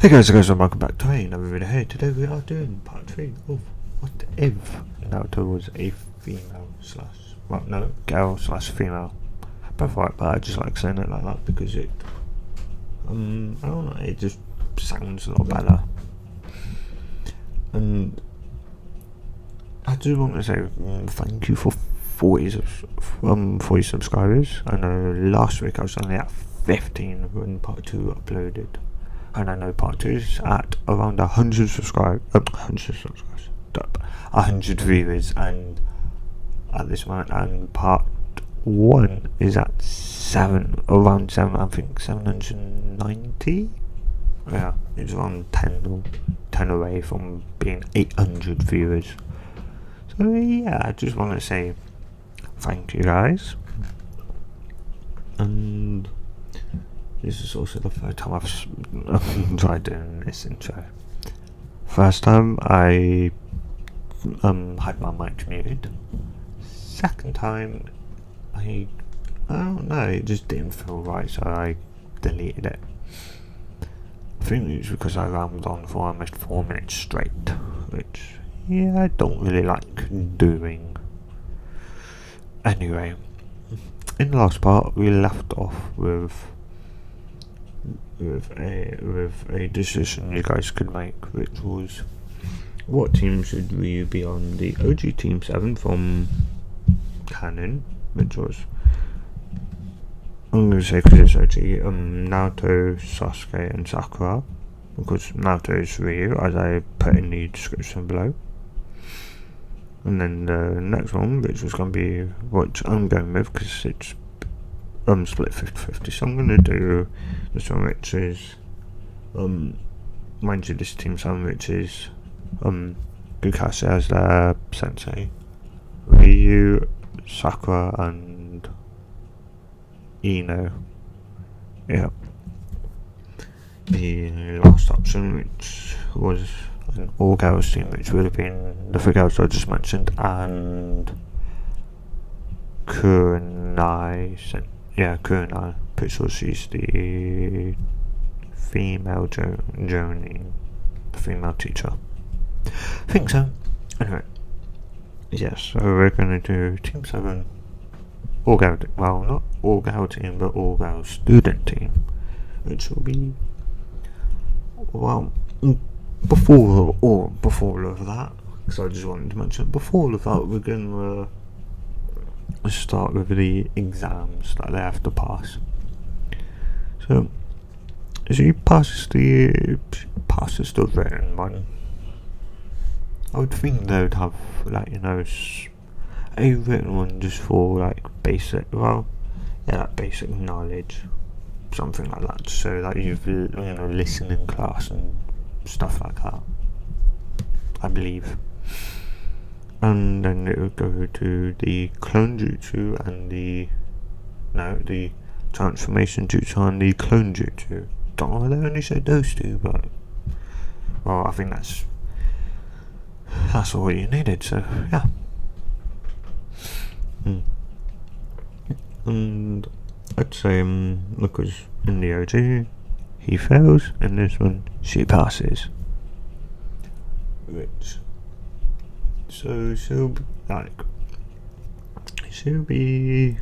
Hey guys, and welcome back to another video. Hey, today we are doing part 3 of What If Naruto was a female slash, well, no, girl slash female. Both right, but I just like saying it like that because it, I don't know, it just sounds a lot better. And I do want to say thank you for 40 subscribers. I know last week I was only at 15 when part 2 uploaded. And I know part 2 is at around 100 100 viewers, and at this moment, and part 1 is at around 7, I think 790. Yeah, it's around 10 away from being 800 viewers. So yeah, I just want to say thank you guys. And this is also the third time I've tried doing this intro. First time I had my mic muted. Second time I don't know, it just didn't feel right, so I deleted it. I think it's because I rambled on for almost 4 minutes straight, which I don't really like doing. Anyway, in the last part we left off with a decision you guys could make, which was what team should we be on? The OG Team 7 from Canon, which was, I'm going to say because it's OG, Naruto, Sasuke and Sakura, because Naruto is Reue, as I put in the description below. And then the next one, which was going to be what I'm going with, because it's split 50-50, so I'm going to do this one, which is mind you, this Team 7, which is Gukase as their sensei, Reue, Sakura and Ino. Yeah, the last option, which was an all girls team, which would have been the 3 girls I just mentioned, and Kurenai. Kurenai, pretty sure she's the female Jonin, the female teacher. I think so. Anyway, yes, so we're going to do Team 7, all girl, well, not all girl team, but all girl student team, which will be, well, before all of that, because I just wanted to mention, before all of that, we're going to start with the exams that they have to pass. So she passes the written one. I would think they would have, like, a written one just for like basic, like basic knowledge, something like that, so that you've listened in class and stuff like that, I believe. And then it would go to the clone jutsu and the transformation jutsu and the clone jutsu. Don't know why they only said those two, but well, I think that's all you needed. So yeah. And I'd say because in the OG he fails, in this one she passes. So she'll be she'll be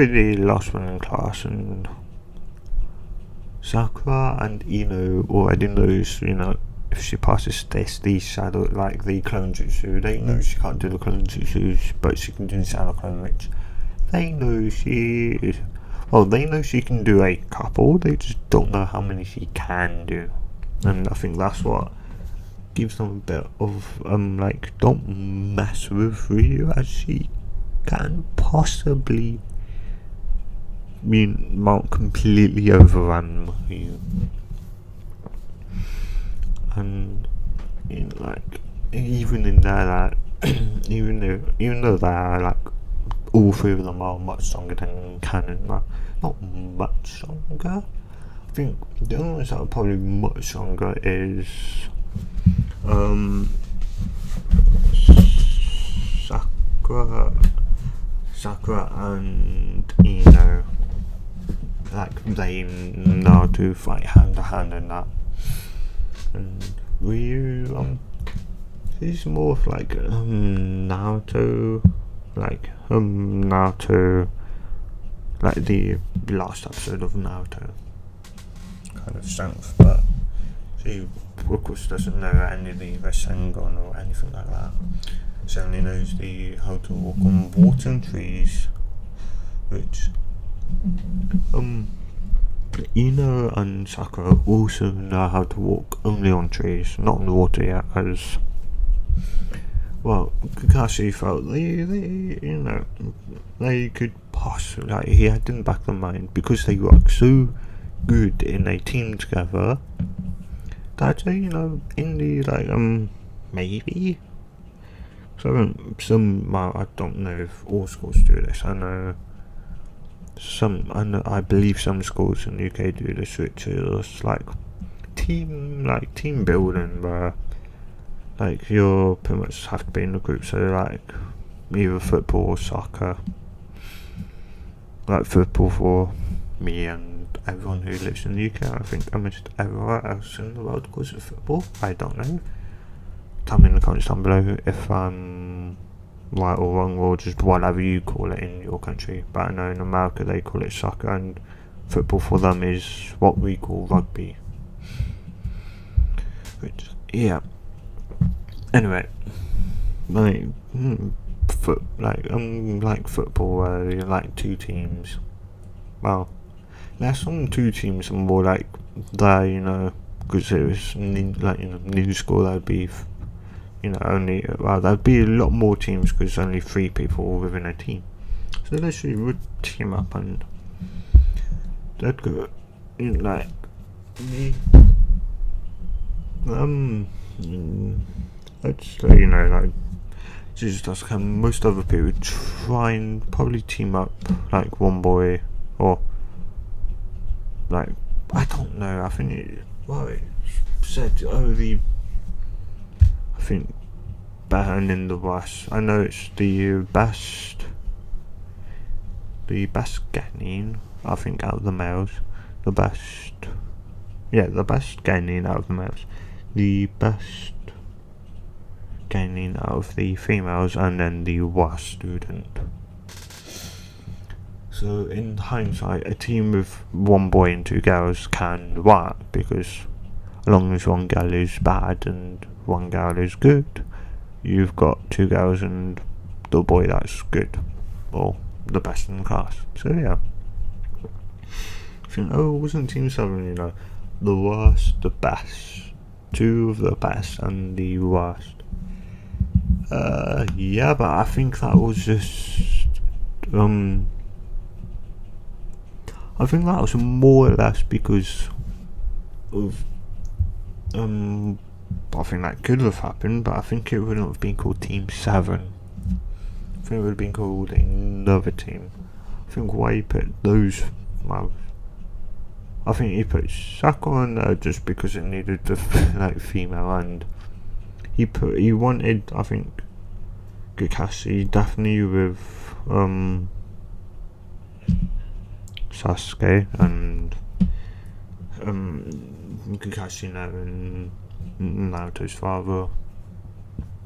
the last one in class, and Sakura and Ino already knows, if she passes the shadow, like the clone jutsu, they know she can't do the clone jutsu, but she can do the shadow clone, which they know they know she can do a couple, they just don't know how many she can do. And I think that's what gives them a bit of don't mess with Reue, as she can possibly won't completely overrun Reue. And even in there, even though they are all 3 of them are much stronger than Canon, not much stronger. I think the only ones that are probably much stronger is Sakura and Ino, like they know to fight hand to hand and that. And Reue, he's more of like Naruto, Naruto, like the last episode of Naruto kind of strength, but she of course doesn't know any of the Rasengan or anything like that. She only knows how to walk on water and trees, which Ino and Sakura also know how to walk only on trees, not on water yet, as well. Kakashi felt they could possibly, like, he had in the back of the mind, because they work so good in a team together, that in the maybe. So I don't know if all schools do this. I believe some schools in the UK do this, which is like team building, where like you pretty much have to be in a group. So like either football or soccer. Like football for me and everyone who lives in the UK. I think almost everywhere else in the world calls it football. I don't know. Tell me in the comments down below if I'm right or wrong, or just whatever you call it in your country. But I know in America they call it soccer, and football for them is what we call rugby. Which, yeah. Anyway, like football, where you like two teams. Well, less on two teams and more like there, because it was new school. That'd be there'd be a lot more teams because only 3 people were within a team. So literally would team up and they'd go like me. I'd say just as most other people would try and probably team up like one boy, or like I don't know. I think it said I think behind in the West. I know it's the best gaining, I think, out of the males. The best gaining out of the males. The best gaining out of the females, and then the worst student. So in hindsight, a team with one boy and 2 girls can work, because as long as one girl is bad and one girl is good, you've got 2 girls and the boy that's good, or the best in the class. So yeah, I think wasn't Team 7 the worst, the best, 2 of the best and the worst? Yeah, but I think that was just I think that was more or less because of I think that could have happened, but I think it wouldn't have been called Team 7. I think it would have been called another team. I think why he put those, I think he put Sakura on there just because it needed the female, and he wanted, I think, Kakashi definitely with Sasuke, and Kakashi knowing Naruto's father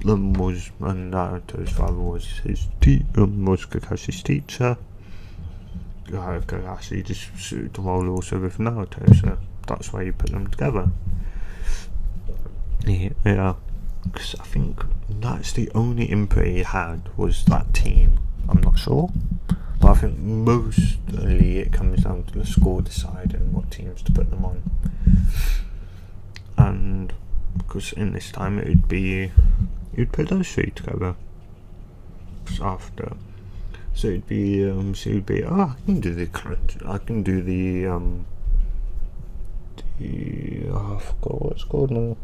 Naruto's father was was Kakashi's teacher. Kakashi just suited the role also with Naruto, so that's why you put them together. Yeah, because I think that's the only input he had, was that team. I'm not sure, but I think mostly it comes down to the school deciding what teams to put them on. And because in this time you'd put those 3 together after. So it'd be I can do the I forgot what it's called now.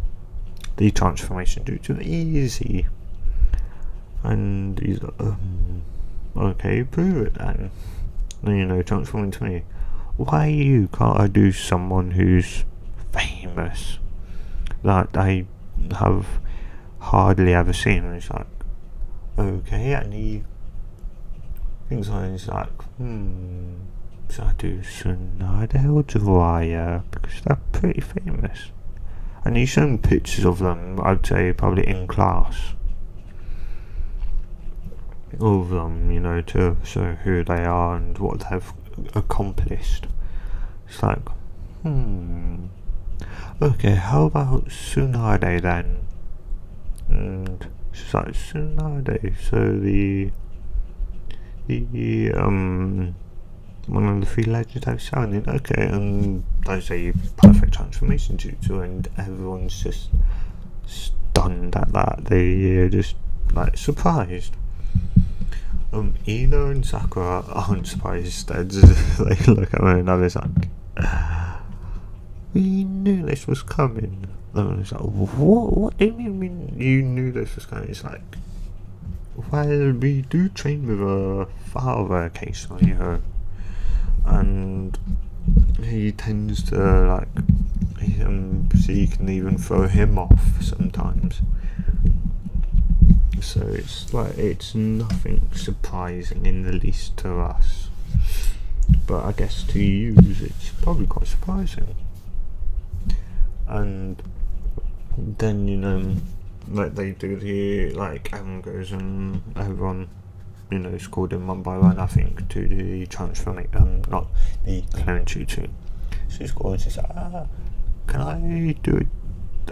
The transformation due to easy. And he's like, okay, prove it then. And transform into me. Why can't I do someone who's famous that I have hardly ever seen? And it's like, okay, and think someone's like, should I do Tsunade or Reue? Because they're pretty famous. And he's shown pictures of them, I'd say probably in class. All of them, to show who they are and what they've accomplished. It's like, okay, how about Tsunade then? And she's like, Tsunade, so the one of the 3 legendary sounding, okay, and there's a perfect transformation jutsu, and everyone's just stunned at that. They're just like surprised. Ino and Sakura aren't surprised. They look at one another, it's like, we knew this was coming. And it's like, what do you mean you knew this was coming? It's like, well, we do train with a father occasionally, and he tends to so you can even throw him off sometimes. So it's like, it's nothing surprising in the least to us, but I guess to you it's probably quite surprising. And then like they do the everyone goes and everyone is called in one by one, I think, to the transformation, not the clone jutsu. She's called and she's like, can I do it?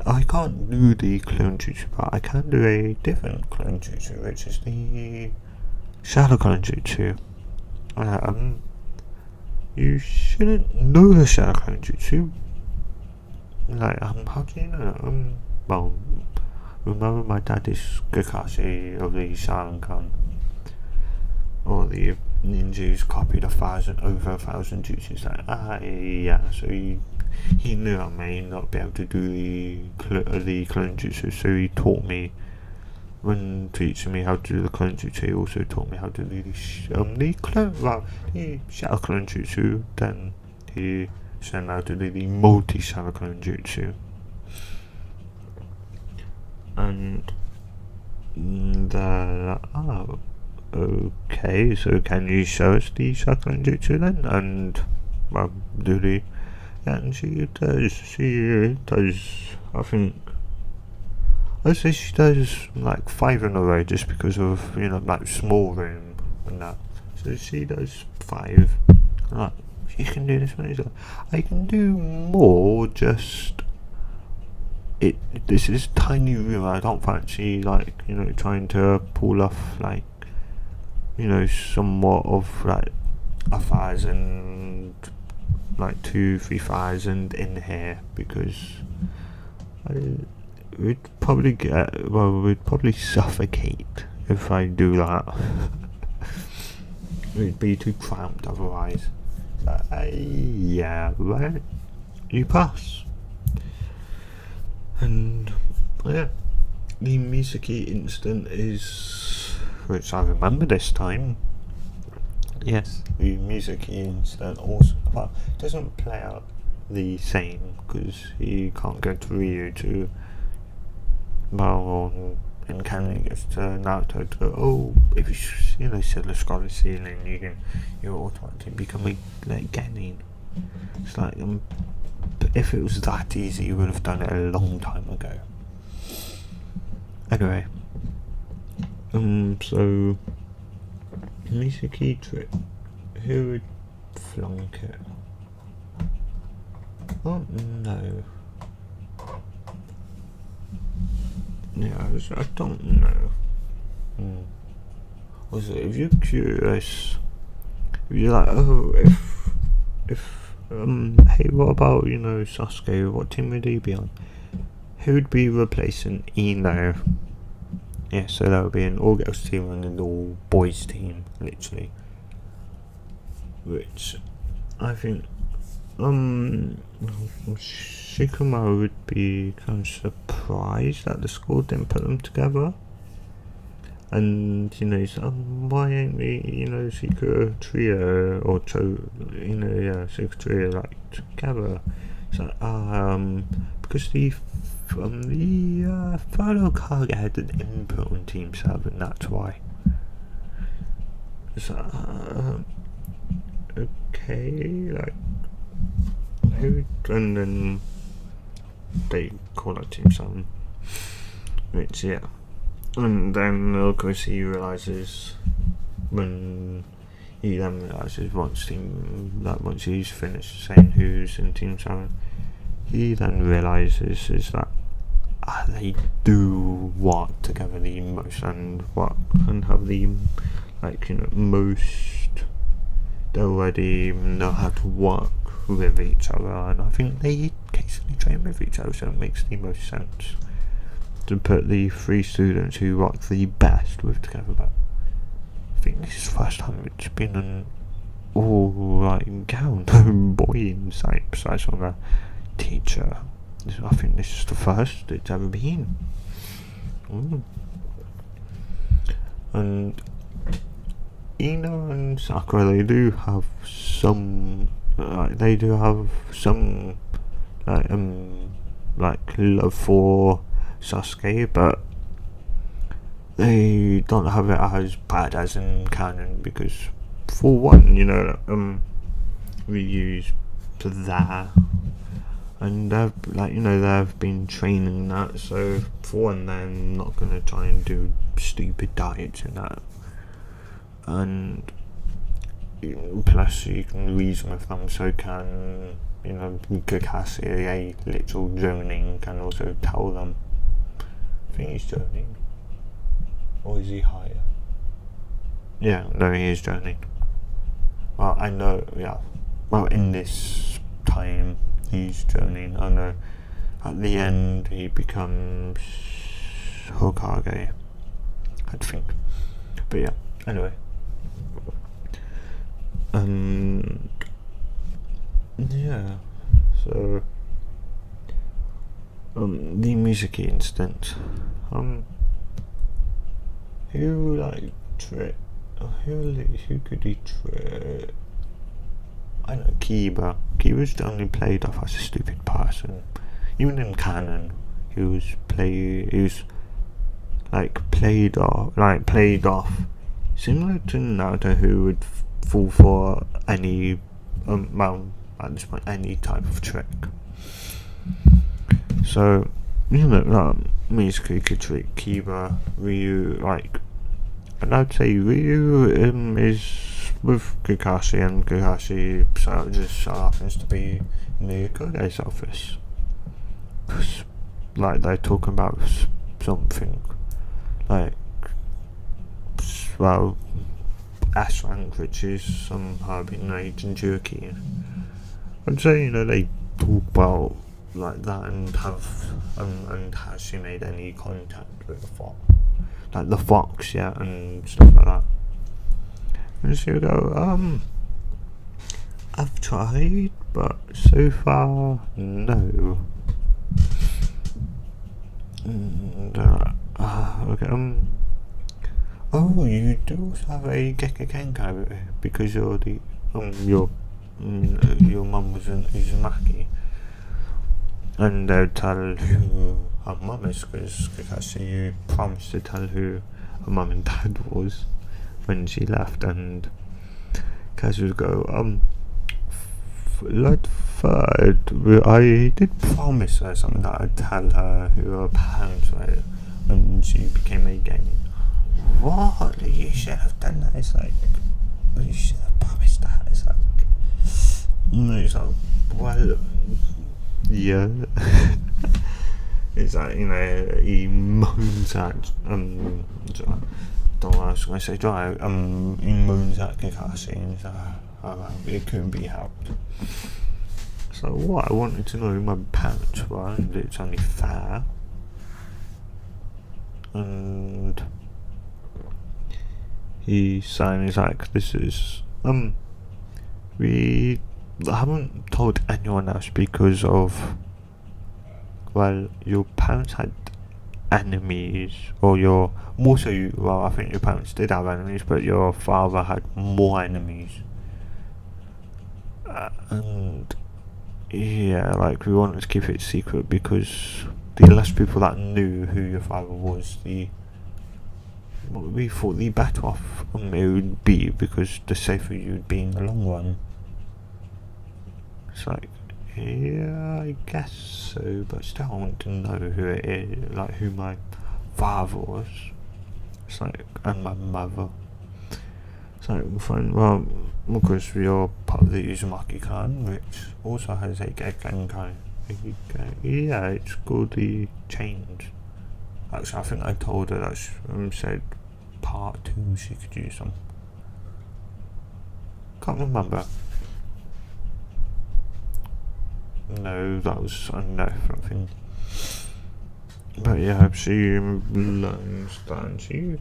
I can't do the clone jutsu, but I can do a different clone jutsu, which is the shadow clone jutsu. You shouldn't know the shadow clone jutsu. How do you know? Well, remember my dad is Kakashi of the Sharingan, or the ninjas copied over 1,000 jutsus. Yeah, so he knew I may not be able to do the clone jutsu, so he taught me. When teaching me how to do the clone jutsu, he also taught me how to do the shadow clone jutsu. Then he showed me how to do the multi-shadow clone jutsu. And okay, so can you show us the shadow clone jutsu then? And do the. And she does, I think, I'd say she does 5 in a row, just because of, small room and that. So she does 5. She can do this many. I can do more, just, this is tiny room. I don't fancy, trying to pull off, somewhat of, 1,000, 2,000-3,000 in here, because we'd probably suffocate if I do that. We'd be too cramped otherwise. Yeah, right. You pass. And yeah, the Misaki incident is, which I remember this time. Yes, the Misaki incident also doesn't play out the same, because he can't go to Reue to, in canon he goes to Naruto to if you set the scholar ceiling, you automatically become a genin. It's if it was that easy, you would have done it a long time ago. Anyway, so Misaki trip, who would flunk it? Oh no. Yeah, I don't know. Also, if you're curious, if you're hey, what about, Sasuke, what team would he be on? Who would be replacing Ino? Yeah, so that would be an all-girls team and an all-boys team, literally. Which, I think, Shikamaru would be kind of surprised that the school didn't put them together. And, he's why ain't we, secret trio, or secret trio, together? It's because the fellow Kage had an input on Team 7, that's why. So, okay, like, who, and then they call out to him son, which, yeah, and then of course he realises when he then realises once he's finished saying who's in Team 7, he then realises is that they do work together the most and have the, like, most, they already know how to work with each other, and I think they occasionally train with each other, so it makes the most sense to put the 3 students who work the best with together. But I think this is the first time it's been an all-right gown boy inside, besides from a teacher. I think this is the first it's ever been. And Ina and Sakura, they do have some love for Sasuke, but they don't have it as bad as in canon, because for one, we use that, and they've been training that, so for one, they're not gonna try and do stupid diets and that, and plus you can reason with them, so can Kakashi, a little Jonin, can also tell them. I think he's Jonin, or is he higher? Yeah, no, he is Jonin. Well, I know, yeah. Well, in this time, he's Jonin. I know. At the end, he becomes Hokage, I think. But yeah, anyway. Yeah, so the music instance, who could he trick? I know Kiba. Kiba's only played off as a stupid person. Even in canon, he was played off similar to Naruto, who would fall for any at this point any type of trick. So Mizuki could trick Kiba, Reue, and I'd say Reue is with Kakashi, and Kakashi just so happens to be in the Koge's office. Like, they're talking about something S-rank, which is somehow being made in Jerky. I'd say, they talk about like that, and has she made any contact with the fox? Like the fox, yeah, and stuff like that. And she'll go, I've tried, but so far, no. And, okay, oh, you do have a Gekka because you're the, your mum was an Uzumaki. And they'll tell who her mum is, because you promised to tell who her mum and dad was when she left, and Kazu would go, third, I did promise her something that I'd tell her who her parents were when she became a genin. What? You should have done that. It's like, you should have promised that. It's like, well, yeah. It's like, he moans at, don't know what I was going to say, he moans at Kakashi, and he's like, it couldn't be helped. So what I wanted to know who my parents were, and it's only fair. And he's saying, he's like, this is, we haven't told anyone else because of, well, your parents had enemies, or I think your parents did have enemies, but your father had more enemies. And yeah, we wanted to keep it secret because the less people that knew who your father was, the we thought the better off it would be, because the safer you'd be in the long run. It's like, yeah, I guess so, but still I want to know who it is, like who my father was. It's like, and my mother. It's like, fine, well, because you're part of the Uzumaki clan, which also has a Genkai. Yeah, it's called the Change. Actually, I think I told her that she said part 2 she could use them. Can't remember. No, that was a different thing. But yeah, she learns that, and she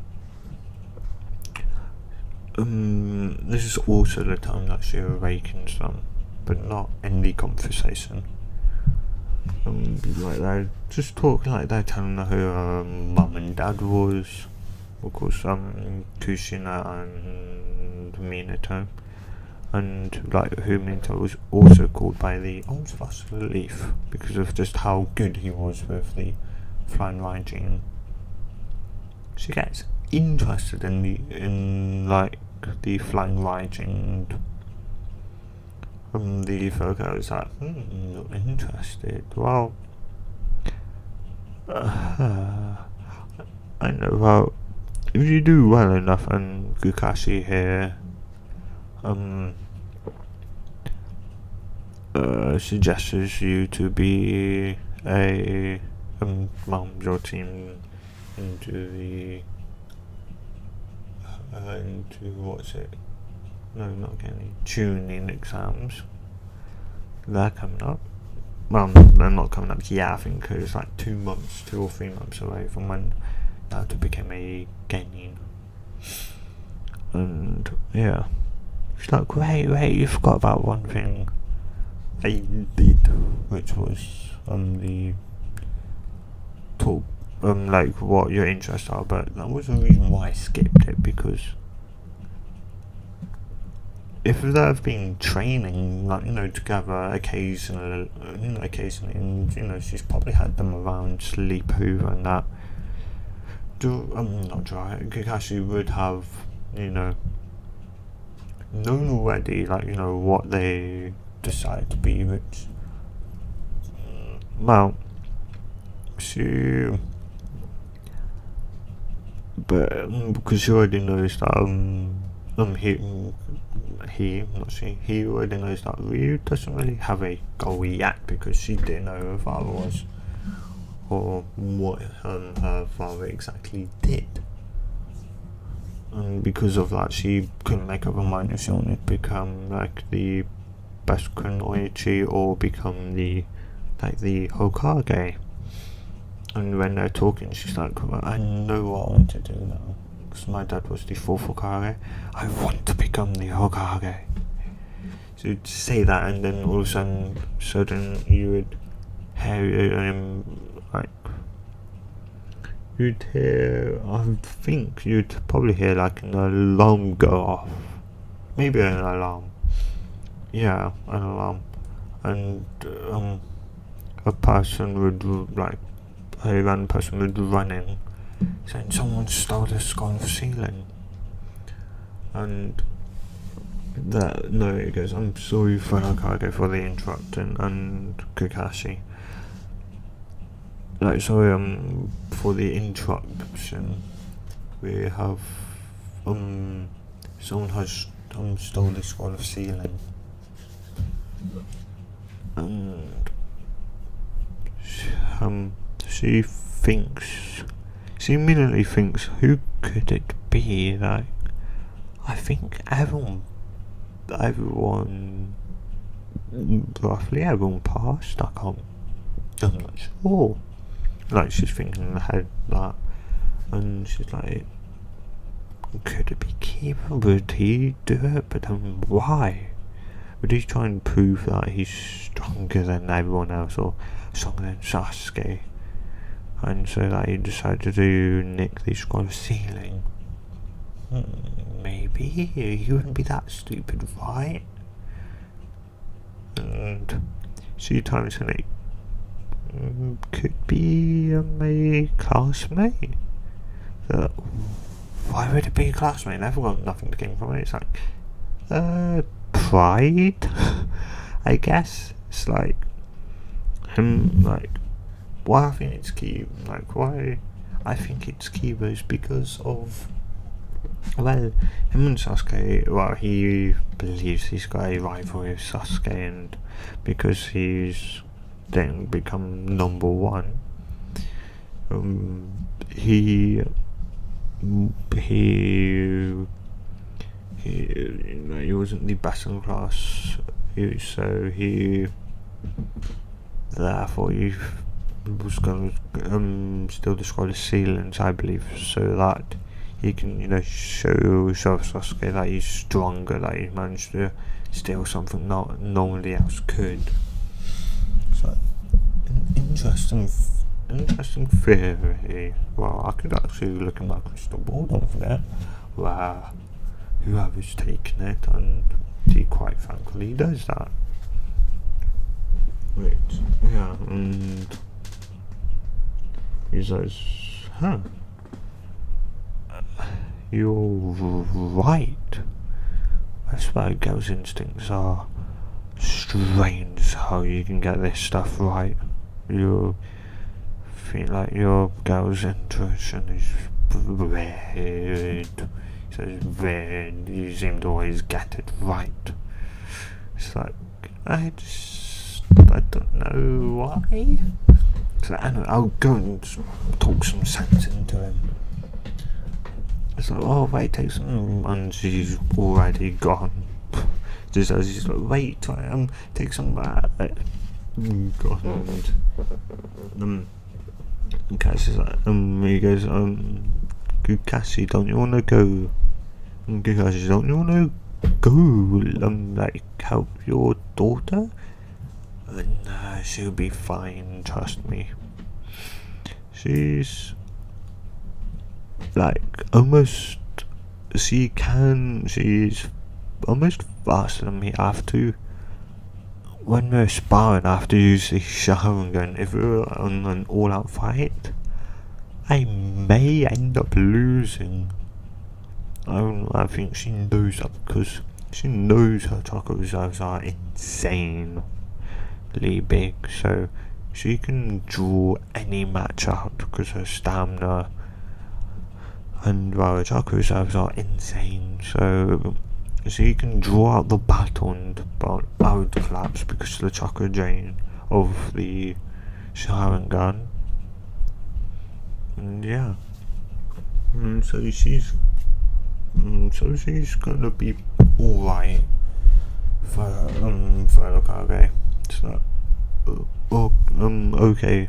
this is also the time that she awakens them, but not in the conversation. Like they're just talking, like they're telling her who her mum and dad was, of course, Kushina and Minato, and like who Minato was also called by the Old Fossil Leaf because of just how good he was with the flying Raijin. She gets interested in like the flying Raijin. The Virgo is like, not interested. Well, I know. Well, if you do well enough, and Kakashi here suggests you to be a your team into the into what's it? No, not getting tuning exams. They're coming up. Well, they're not coming up yet. I think it's like 2 or 3 months away from when Naruto became a genin. And yeah, she's like, wait, you forgot about one thing I did, which was the talk, like what your interests are. But that was the reason why I skipped it, because if they've been training, like, together occasionally, and, she's probably had them around sleepover and that, Kakashi would have, known already, like, what they decide to be, which, well, because she already knows that, he already knows that Reue doesn't really have a goal yet, because she didn't know who her father was, or what her father exactly did. And because of that, she couldn't make up her mind if she wanted to become like the best kunoichi or become the Hokage. And when they're talking, she's like, well, I know what I want to do now, because my dad was the 4th Hokage. I want to become the Hokage. So to say that, and then all of a sudden you would hear I think you'd probably hear like an alarm go off. Maybe an alarm. Yeah, an alarm. And a random person would run in saying someone stole the skull of ceiling. And it goes, I'm sorry for Hokage for the interrupting, and Kakashi. For the interruption, we have someone has stole the skull of ceiling, and she immediately thinks, who could it be? Like, I think roughly everyone passed. I'm not sure. Like, she's thinking in her head that, and she's like, could it be Kiba? Would he do it? But then why? Would he try and prove that he's stronger than everyone else, or stronger than Sasuke? And so that he decided to nick the skull of ceiling. Maybe he wouldn't be that stupid, right? And she times an 8. Could be my classmate. why would it be a classmate? They've got nothing to gain from it. It's like, pride, I guess. It's like him, like, why I think it's key, like, why I think it's Kiba is because of, well, him and Sasuke, well, he believes he's got a rivalry with Sasuke, and because he's then become number one, he he wasn't the best in class, so he therefore he was going to still destroy the ceilings, I believe, so that he can, show Sasuke that he's stronger, that he managed to steal something not nobody else could. So, an interesting theory. Well, I could actually look in my crystal ball, don't forget, where whoever's taken it, and he quite frankly does that. Wait, yeah, and he says, you're right. That's why girls' instincts are strange, how you can get this stuff right. You feel like your girl's intuition is weird. He says weird, you seem to always get it right. It's like, I don't know why. So anyway, I'll go and talk some sense into him. It's like, oh wait, take some, and she's already gone. Just as he's like, wait, take some back. Gone. And Cassie's like, he goes, Cassie, don't you wanna go? Cassie, don't you wanna go, like, help your daughter? Nah, she'll be fine, trust me. She's like she's almost faster than me. I have to, when we're sparring, I have to use the Sharingan. If we're on an all-out fight, I may end up losing. I think she knows that because she knows her chakra reserves are insanely big, so she can draw any match out because her stamina and her chakra reserves are insane, so she can draw out the battle, and I would collapse because of the chakra drain of the Sharingan. And yeah, so she's gonna be alright for Hokage. So okay,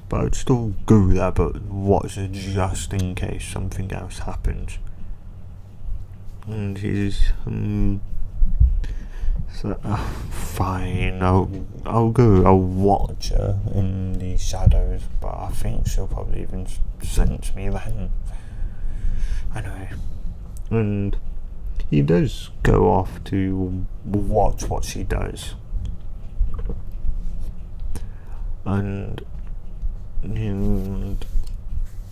but I'd still go there, but watch it just in case something else happens. And he's so fine, I'll watch her in the shadows, but I think she'll probably even sense me then. Anyway, and he does go off to watch what she does, and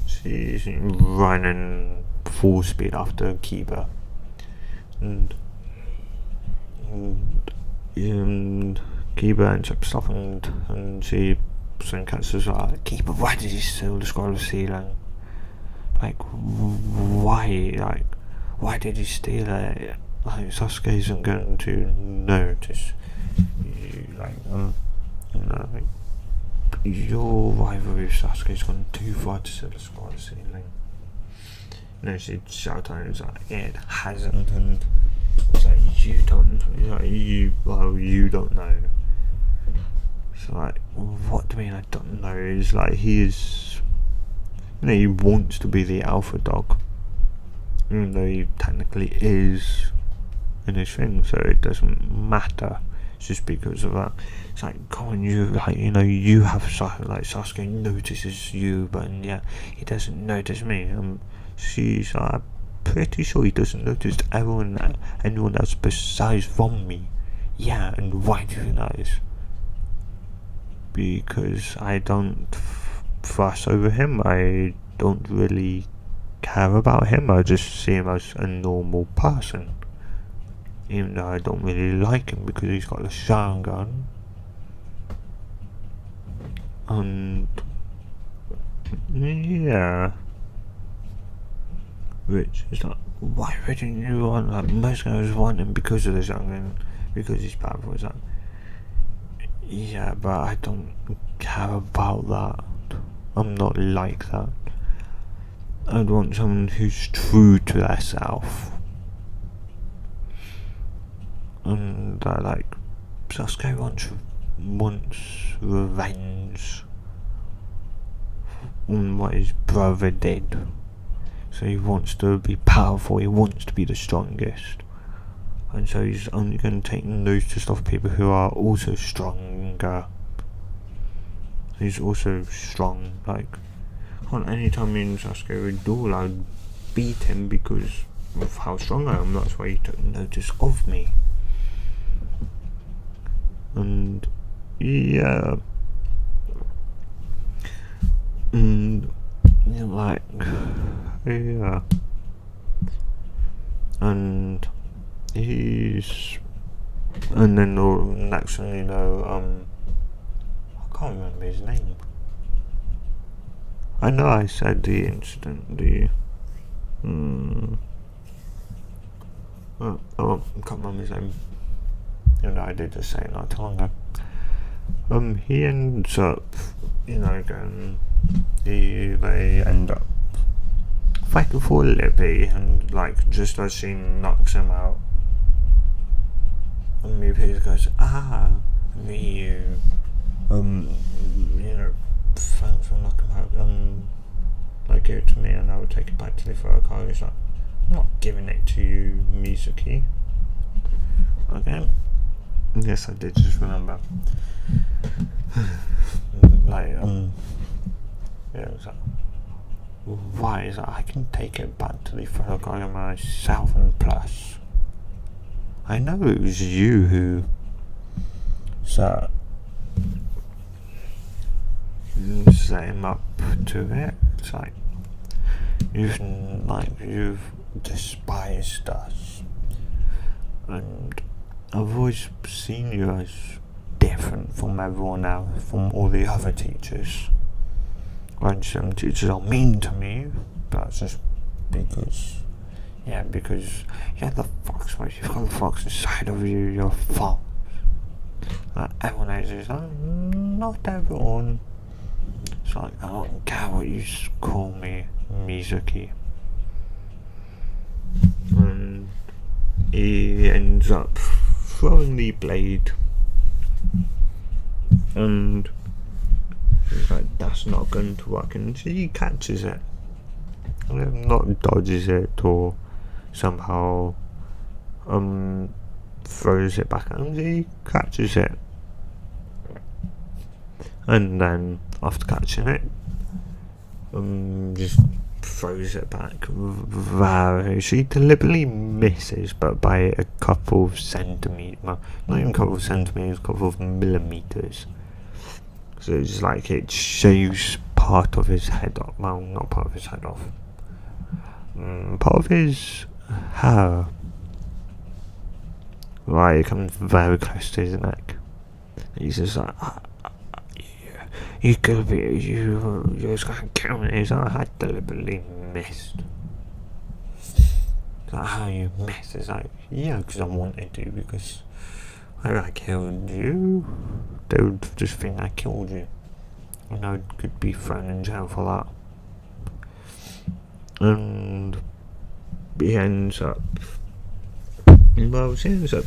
she's running full speed after Kiba, and Kiba ends up stopping, and she catches like, Kiba, why did you steal the scroll of ceiling? Like, why did you steal it? Like, Sasuke isn't going to notice you, like, your rivalry with Sasuke's gone too far to steal the scroll of the ceiling. She'd shout out, it's like, it hasn't, and it's like, you don't know. So like, what do you mean I don't know? It's like, he is, he wants to be the alpha dog, even though he technically is in his thing, so it doesn't matter. It's just because of that. It's like, come on, you have Sasuke notices you, but yeah, he doesn't notice me. She's pretty sure he doesn't notice anyone else besides from me. Yeah, and why do you think that is? Because I don't fuss over him. I don't really care about him. I just see him as a normal person. Even though I don't really like him because he's got the Sharingan. And yeah. Which is like, why wouldn't you want that? Most guys want him because of the Sharingan, because he's powerful. It's like, yeah, but I don't care about that. I'm not like that. I'd want someone who's true to themselves. And like, Sasuke wants revenge on what his brother did. So he wants to be powerful, he wants to be the strongest. And so he's only going to take notice of people who are also stronger. He's also strong, like, on any time me and Sasuke would duel, I'd beat him because of how strong I am. That's why he took notice of me. And yeah, and like, yeah, and then the next thing you know, I can't remember his name. I know I said the incident, I can't remember his name. You know, I did just say it not too long ago. He ends up, going, they end up fighting for liberty, and like, just as she knocks him out, and Reue goes, Reue, thanks for knocking him out, like, give it to me and I will take it back to the Furukawa. He's like, I'm not giving it to you, Mizuki. Okay. Yes, I did just remember. Like, yeah, it was like, why is that? I can take it back to the Furukawa myself, and plus, I know it was you who set him up to it. It's like, you've despised us, and I've always seen you as different from everyone else, from all the other teachers. When some teachers are mean to me, that's just because you're the fox, mate. You've got the fox inside of you, you're a fox. Like, everyone else is like, not everyone. It's like, I don't care what you call me, Mizuki. And he ends up throwing the blade, and he's like, that's not going to work, and he catches it, not dodges it or somehow throws it back at him. He catches it, and then after catching it, just throws it back. She deliberately misses, but by a couple of centimeters, well, not even a couple of centimeters, a couple of millimeters. So it's like it shaves part of his head off. Well, not part of his head off. Part of his hair. Right, it comes very close to his neck. He's just like, you're just gonna kill me. He's like, I deliberately missed. It's like, how you missed? It's like, yeah, because I wanted to, because if I killed you, they would just think I killed you. And I could be thrown in jail for that. And he ends up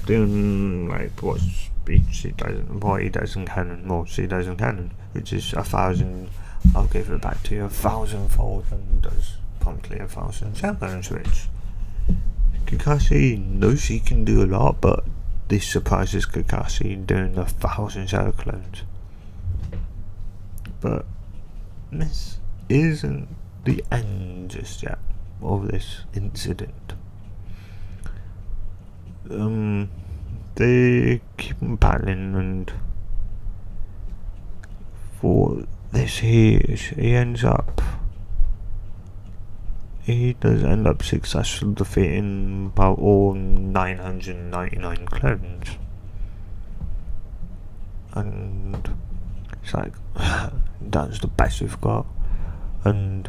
doing like what he does in canon, which is 1,000. I'll give it back to you 1,000-fold, and does promptly 1,000 clones, which Kakashi knows he can do a lot, but this surprises Kakashi doing 1,000 shadow clones. But this isn't the end just yet of this incident. They keep on battling, and for this he ends up he does end up successfully defeating about all 999 clones. And it's like, that's the best we've got. And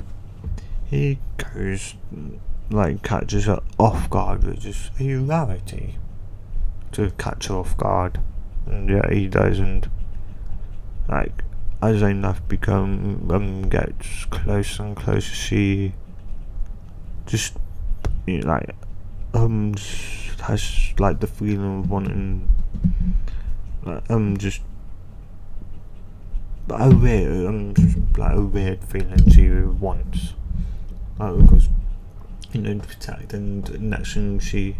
he goes, like, catches her off guard, which is a rarity to catch her off guard. And yeah, he does, and like, as enough gets closer and closer, she just, you know, like, has like the feeling of wanting, like, just a weird, like a weird feeling she wants, because, you know, to protect, and next thing she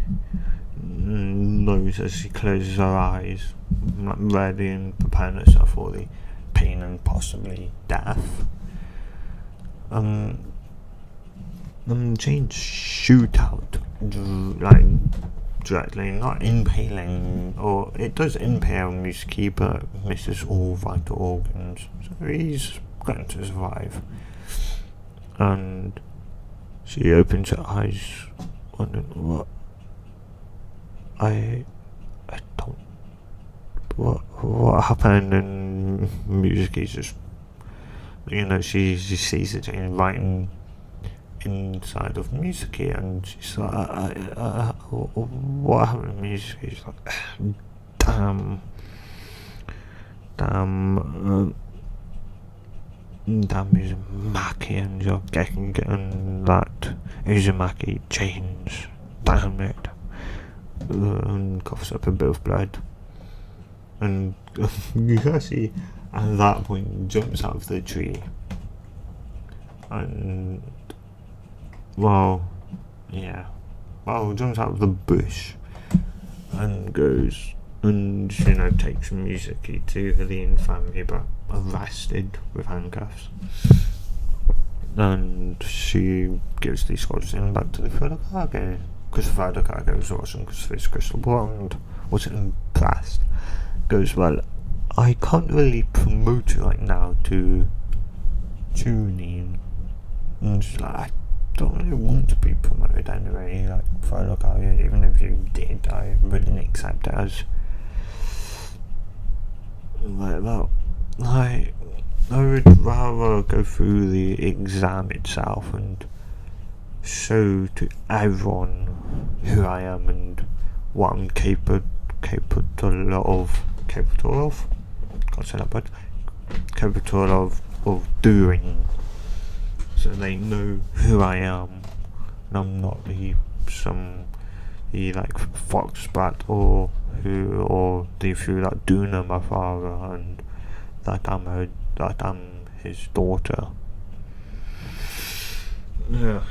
knows as she closes her eyes, like, ready and preparing herself for the pain and possibly death. Change shootout, like, directly, not impaling, or it does impale Musiki, but misses all vital organs, so he's going to survive. And she opens her eyes, wondering what happened, and Musiki's just, you know, she sees it right inside of Musiki, and she's like, what happened to Musiki? She's like, damn, Uzumaki, and you're getting that Uzumaki change, damn it. And coughs up a bit of blood, and Yukashi at that point jumps out of the tree, and jumps out of the bush and goes and, you know, takes Mizuki to the infirmary, but arrested with handcuffs. And she gives these squadrons back to the Fudokage, because the Fudokage was awesome because of his crystal ball and wasn't impressed. Goes, well, I can't really promote you right now to tuning. And she's like, I don't really want to be promoted anyway, like, Fudokage, even if you did, I wouldn't accept it as like that. Like, I would rather go through the exam itself and show to everyone who I am and what I'm capable of, can't say that, but capable of doing, so they know who I am, and I'm not the like fox brat, or the few that do know my father, and that I'm his daughter. Yeah.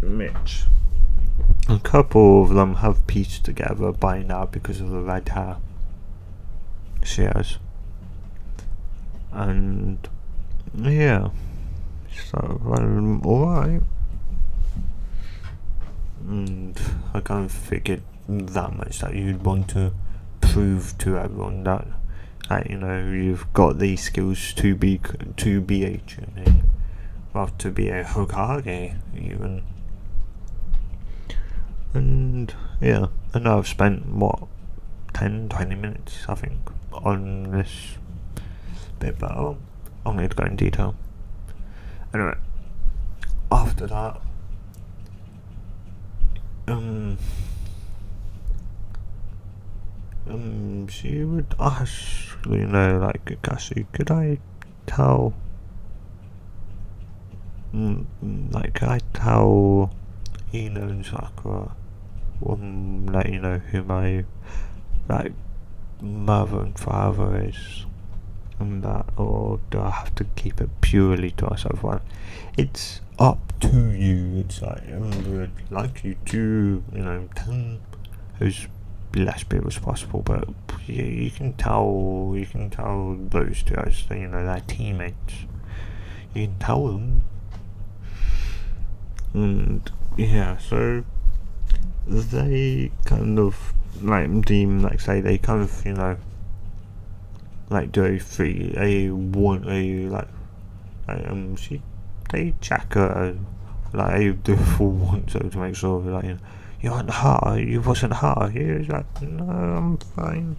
Mitch. A couple of them have pieced together by now because of the red hair she has. And yeah. So, alright. And I kind of figured that much, that you'd want to prove to everyone that you know, you've got these skills to be a tuning, well, to be a Hokage even. And yeah, and I've spent 10-20 minutes, I think, on this bit, but I'm going to go in detail. Anyway, after that, she would ask, you know, like, Kakashi, could I tell Ino and Sakura, let you know who my, like, mother and father is, and that, or do I have to keep it purely to myself? Well, it's up to you. It's like, I would like you to, you know, tell as less people as possible, but you can tell those two as, you know, their teammates. You can tell them. And yeah, so they kind of, like, deem, like, say they kind of, you know, like, do they check her like I do full once to make sure, like, you aren't hurt, you wasn't hurt. He was like, no, I'm fine.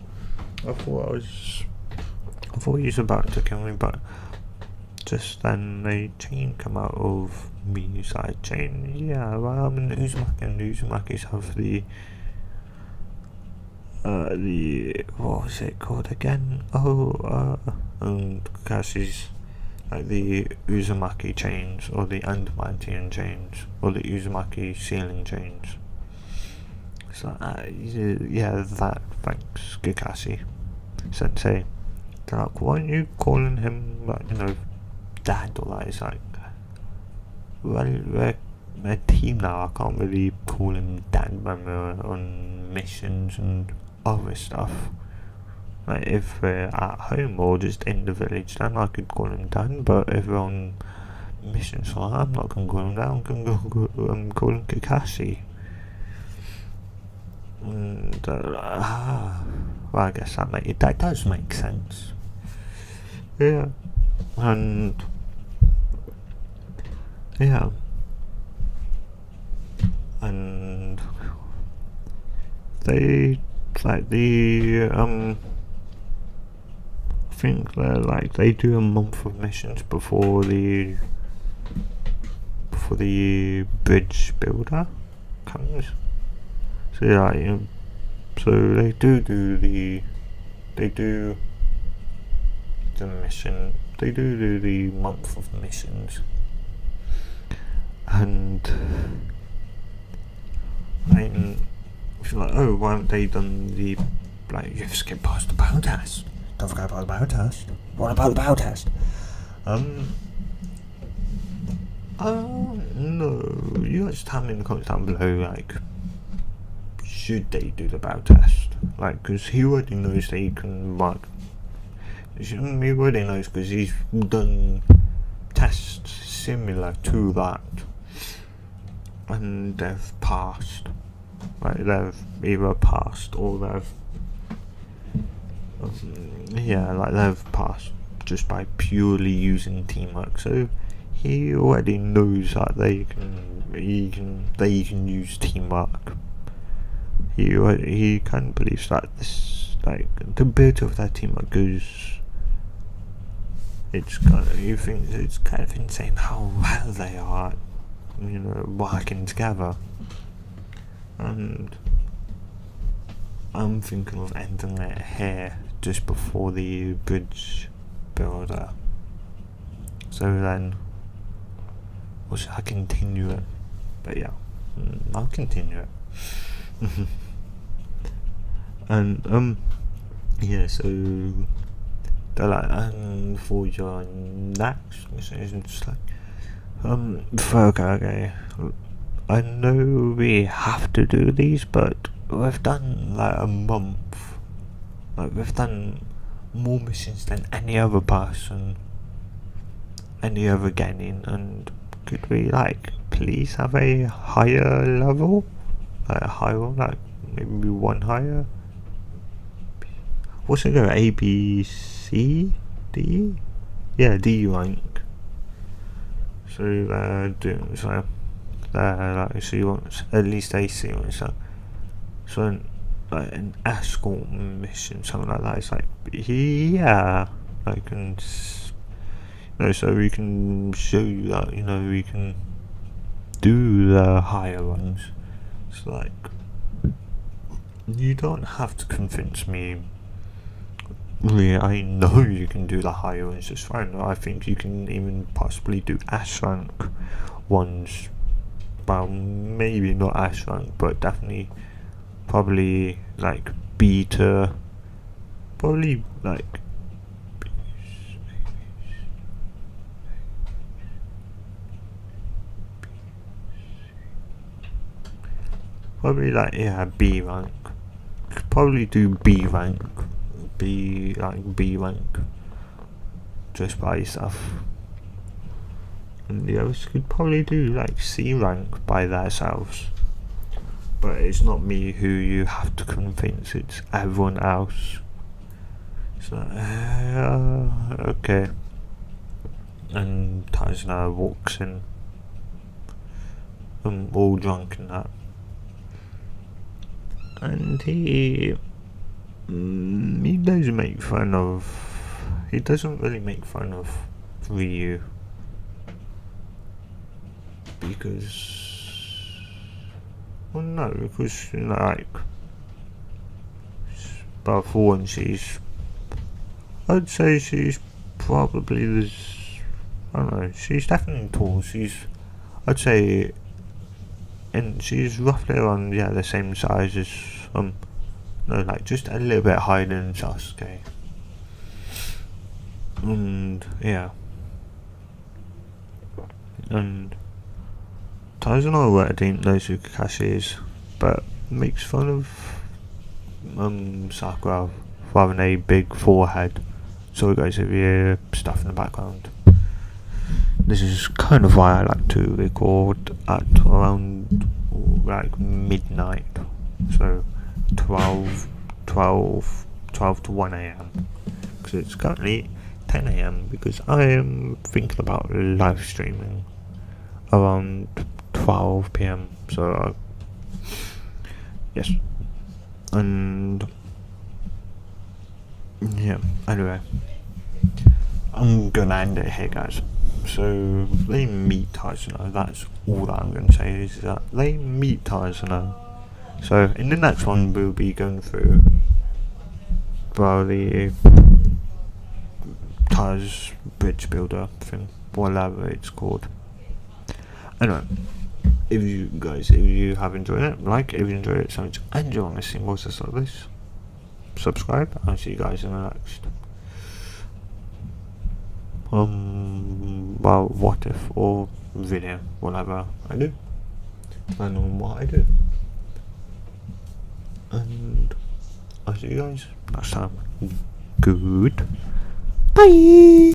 I thought he was about to kill me, but just then a chain come out of me. Side chain, yeah. Well, I'm an Uzumaki, and Uzumakis have the what was it called again? And Kakashi's like the Uzumaki chains, or the Adamantium chains, or the Uzumaki ceiling chains. So yeah, that, thanks Kakashi Sensei. They're like, why aren't you calling him, like, dad, or like? It's like, well, we're a team now, I can't really call him dad when we're on missions and other stuff. Like, if we're at home or just in the village, then I could call him dad, but if we're on missions, so I'm not going to call him dad, I'm call him Kakashi. And well, I guess that does make sense. Yeah. And yeah, and they like I think they do a month of missions before the bridge builder comes. So yeah, so they do the mission. They do the month of missions, and if you're like, oh, why haven't they done the, like, you've skipped past the battle test. Don't forget about the battle test. What about the battle test? No. You guys tell me in the comments down below, like, should they do the battle test? Like, because he already knows that he can work. He already knows because he's done tests similar to that, and they've passed. Like, they've either passed or they've they've passed just by purely using teamwork. So he already knows that they can use teamwork. He kind of believes that this, like, the bit of that teamwork goes. He thinks it's kind of insane how well they are, working together. And I'm thinking of ending it here, just before the bridge builder. So then, or should I continue it? But yeah, I'll continue it. And yeah, so they're like, and for your next mission, it's just like, okay, I know we have to do these, but we've done like a month. Like, we've done more missions than any other person, any other Genin, and could we, like, please have a higher level? Like a higher, like maybe one higher? What's it go? A, B, C, D? Yeah, D rank. So they're doing so. Like, so you want at least a C rank. So like an escort mission, something like that. It's like, yeah, like, and so we can show you that we can do the higher ones. It's like, you don't have to convince me. Really, I know you can do the higher ones just fine. I think you can even possibly do S rank ones. Well, maybe not S rank, but definitely, probably like beta. Probably like. Probably like, yeah, B rank. Could probably do B rank. B rank. Just by yourself. And the others could probably do like C rank by themselves. But it's not me who you have to convince, it's everyone else. So, okay. And Tajna walks in. all drunk and that. And he does make fun of. He doesn't really make fun of Reue because, well, no, because like, but for one, I'd say she's probably I don't know. She's definitely tall. I'd say, and she's roughly around the same size as no, like just a little bit higher than Sasuke. And yeah, and doesn't know what I didn't know who Kakashi is, but makes fun of Sakura for having a big forehead. Sorry guys if you hear stuff in the background. This is kind of why I like to record at around like midnight, so 12 to 1 a.m. because it's currently 10 a.m. because I am thinking about live streaming around 12 p.m. So yes, and yeah, anyway, I'm gonna end it here guys. So they meet Taizuna, that's all that I'm going to say is that they meet Taizuna. So in the next one we'll be going through the Taiz bridge builder thing, whatever it's called. Anyway, if you have enjoyed it, if you enjoyed it so much and you want to see more stuff like this, subscribe. I'll see you guys in the next what if or video, whatever I do, depending on what I do. And I'll see you guys next time. Good. Bye.